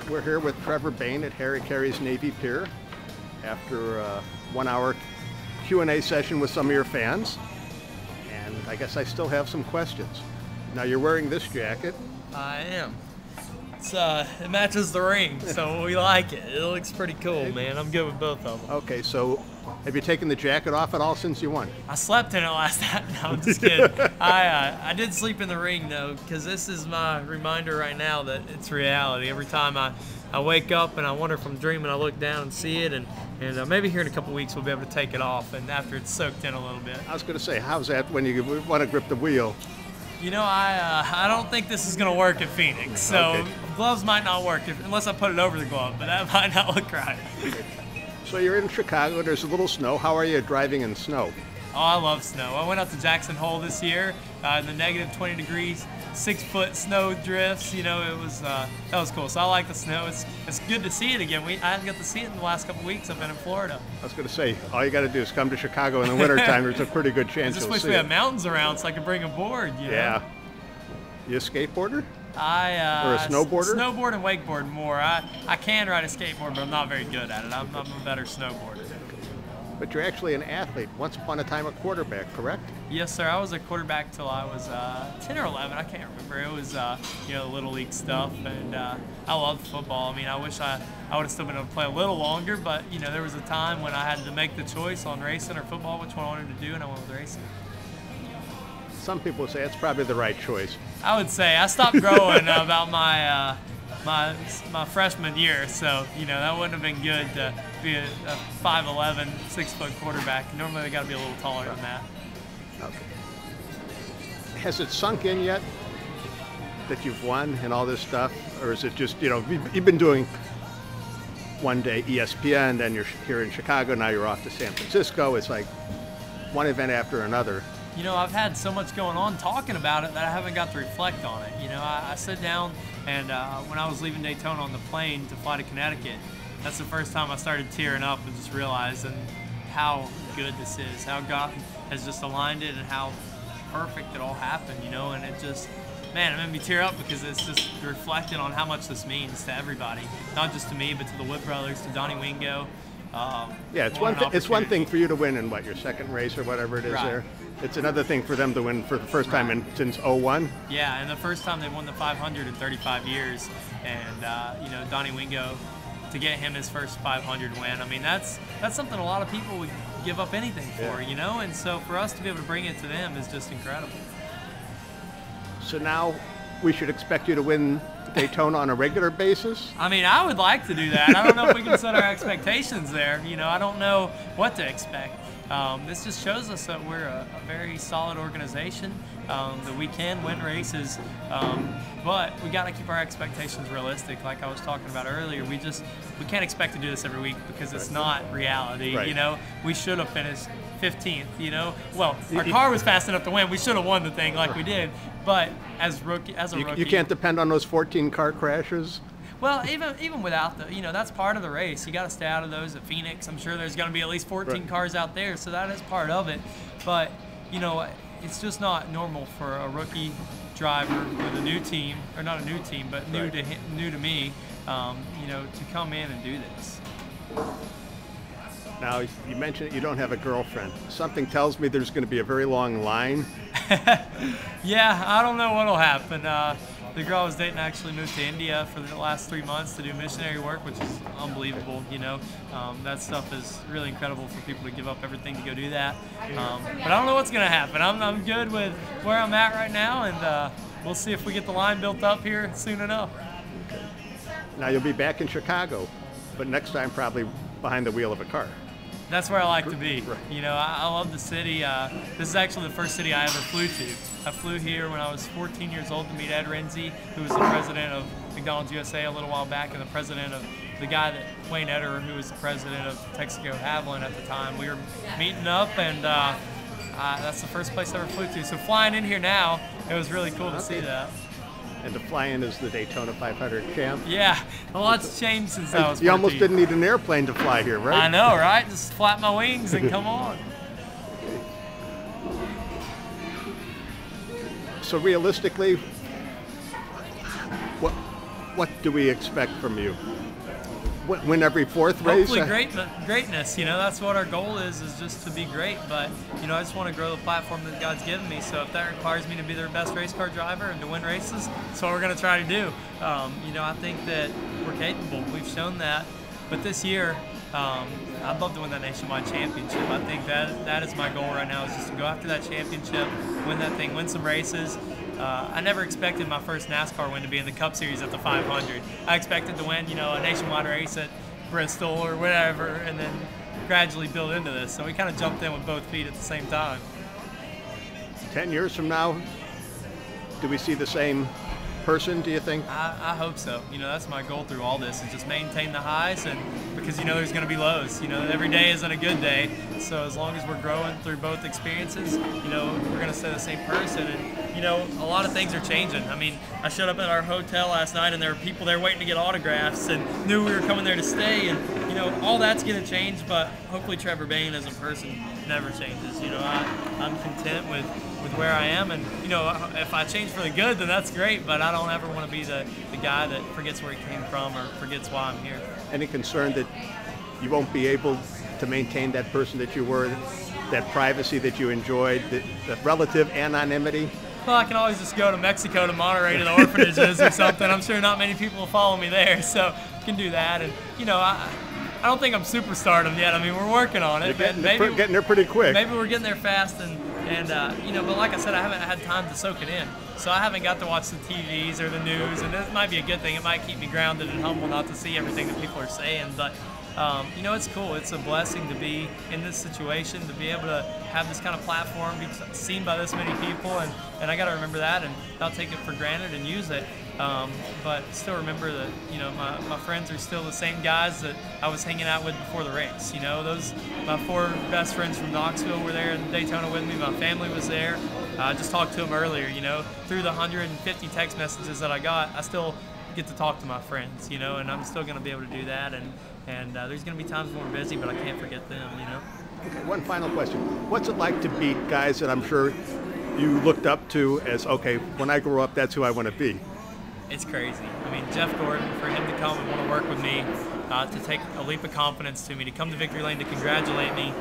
We're here with Trevor Bayne at Caray's Navy Pier after a 1-hour Q&A session with some of your fans. And I guess I still have some questions. Now you're wearing this jacket. I am. It matches the ring, so we like it. It looks pretty cool, man. I'm good with both of them. Okay, so have you taken the jacket off at all since you won? I slept in it last night. No, I'm just kidding. I did sleep in the ring, though, because this is my reminder right now that it's reality. Every time I wake up and I wonder if I'm dreaming, I look down and see it, and maybe here in a couple weeks we'll be able to take it off, and after it's soaked in a little bit. I was going to say, how's that when you want to grip the wheel? You know, I don't think this is going to work at Phoenix, so okay. Gloves might not work unless I put it over the glove, but that might not look right. So you're in Chicago, there's a little snow. How are you driving in snow? Oh, I love snow. I went out to Jackson Hole this year in the negative 20 degrees, 6-foot snow drifts. You know, that was cool. So I like the snow. It's good to see it again. I haven't got to see it in the last couple weeks. I've been in Florida. I was going to say, all you got to do is come to Chicago in the wintertime. There's a pretty good chance I just you'll wish see we it. had mountains around so I could bring a board. You know? Yeah. You a skateboarder? Or a snowboarder? Snowboard and wakeboard more. I can ride a skateboard, but I'm not very good at it. I'm a better snowboarder. But you're actually an athlete. Once upon a time, a quarterback, correct? Yes, sir. I was a quarterback till I was 10 or 11. I can't remember. It was little league stuff, and I loved football. I mean, I wish I would have still been able to play a little longer, but there was a time when I had to make the choice on racing or football, which one I wanted to do, and I went with racing. Some people say it's probably the right choice. I would say I stopped growing about my freshman year, so that wouldn't have been good to be a 5'11", 6-foot quarterback. Normally they got to be a little taller than that. Okay. Has it sunk in yet that you've won and all this stuff, or is it just you've been doing one day ESPN, then you're here in Chicago, now you're off to San Francisco. It's like one event after another. I've had so much going on talking about it that I haven't got to reflect on it. I sit down and when I was leaving Daytona on the plane to fly to Connecticut, that's the first time I started tearing up and just realizing how good this is, how God has just aligned it and how perfect it all happened, and it just, man, it made me tear up because it's just reflecting on how much this means to everybody, not just to me, but to the Wood brothers, to Donnie Wingo. Yeah, it's one thing for you to win in your second race or whatever it is. Right. There. It's another thing for them to win for the first time since '01. Yeah, and the first time they won the 500 in 35 years, and Donnie Wingo, to get him his first 500 win. I mean, that's something a lot of people would give up anything for, and so for us to be able to bring it to them is just incredible. So now we should expect you to win Daytona on a regular basis? I mean, I would like to do that. I don't know if we can set our expectations there. I don't know what to expect. This just shows us that we're a very solid organization, that we can win races, but we got to keep our expectations realistic. Like I was talking about earlier, we can't expect to do this every week because it's not reality. Right. We should have finished 15th. Well, our car was fast enough to win. We should have won the thing like we did, but as a rookie, you can't depend on those 14 car crashes. Well, even without that's part of the race. You got to stay out of those at Phoenix. I'm sure there's going to be at least 14 cars out there, so that is part of it. But it's just not normal for a rookie driver with a new team, or not a new team, but new to me, to come in and do this. Now, you mentioned you don't have a girlfriend. Something tells me there's going to be a very long line. Yeah, I don't know what'll happen. The girl I was dating actually moved to India for the last 3 months to do missionary work, which is unbelievable. That stuff is really incredible for people to give up everything to go do that. But I don't know what's going to happen. I'm good with where I'm at right now, and we'll see if we get the line built up here soon enough. Okay. Now you'll be back in Chicago, but next time probably behind the wheel of a car. That's where I like to be. Right. I love the city. This is actually the first city I ever flew to. I flew here when I was 14 years old to meet Ed Renzi, who was the president of McDonald's USA a little while back, and the president of the guy Wayne Ederer, who was the president of Texaco Haviland at the time. We were meeting up, and that's the first place I ever flew to. So flying in here now, it was really cool to see that. And to fly in as the Daytona 500 champ. Yeah, a lot's changed since I was 14. You almost didn't need an airplane to fly here, right? I know, right? Just flap my wings and come on. So realistically, what do we expect from you? Win every fourth race? Hopefully greatness. You know, that's what our goal is just to be great. But, you know, I just want to grow the platform that God's given me. So if that requires me to be their best race car driver and to win races, that's what we're going to try to do. You know, I think that we're capable. We've shown that. But this year, I'd love to win that nationwide championship. I think that is my goal right now, is just to go after that championship, win that thing, win some races. I never expected my first NASCAR win to be in the Cup Series at the 500. I expected to win, you know, a nationwide race at Bristol or whatever, and then gradually build into this. So we kind of jumped in with both feet at the same time. 10 years from now, do we see the same person, do you think? I hope so. You know, that's my goal through all this, is just maintain the highs, and because, you know, there's going to be lows. You know, every day isn't a good day. So as long as we're growing through both experiences, you know, we're going to stay the same person. And, you know, a lot of things are changing. I mean, I showed up at our hotel last night, and there were people there waiting to get autographs and knew we were coming there to stay. And, you know, all that's going to change, but hopefully Trevor Bayne as a person never changes. You know, I'm content with where I am, and, you know, if I change for the good, then that's great, but I don't ever want to be the guy that forgets where he came from or forgets why I'm here. Any concern that you won't be able to maintain that person that you were, that privacy that you enjoyed, the relative anonymity? Well, I can always just go to Mexico to Monterey to the orphanages or something. I'm sure not many people will follow me there, so I can do that. And, you know, I don't think I'm superstardom yet. I mean, we're working on it. You're getting there pretty quick. Maybe we're getting there fast, and you know, but like I said, I haven't had time to soak it in. So I haven't got to watch the TVs or the news, and this might be a good thing. It might keep me grounded and humble not to see everything that people are saying, but you know, it's cool. It's a blessing to be in this situation, to be able to have this kind of platform, be seen by this many people, and I got to remember that and not take it for granted and use it. But still remember that, you know, my friends are still the same guys that I was hanging out with before the race. You know, my 4 best friends from Knoxville were there in Daytona with me. My family was there. I just talked to them earlier. You know, through the 150 text messages that I got, I still get to talk to my friends, you know, and I'm still going to be able to do that. And there's going to be times when we're busy, but I can't forget them, you know. Okay, one final question. What's it like to beat guys that I'm sure you looked up to as, okay, when I grow up, that's who I want to be? It's crazy. I mean, Jeff Gordon, for him to come and want to work with me, to take a leap of confidence to me, to come to victory lane to congratulate me,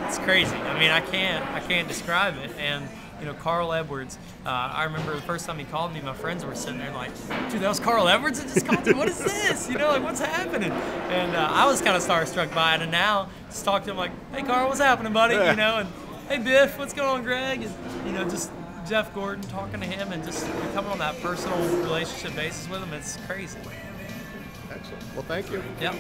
it's crazy. I mean, I can't describe it. And, you know, Carl Edwards, I remember the first time he called me, my friends were sitting there like, dude, that was Carl Edwards that just called me? What is this? You know, like, what's happening? And I was kind of starstruck by it, and now just talk to him like, hey, Carl, what's happening, buddy? You know, and hey, Biff, what's going on, Greg? And, you know, just Jeff Gordon, talking to him and just becoming on that personal relationship basis with him, it's crazy. Excellent. Well, thank you. Yep.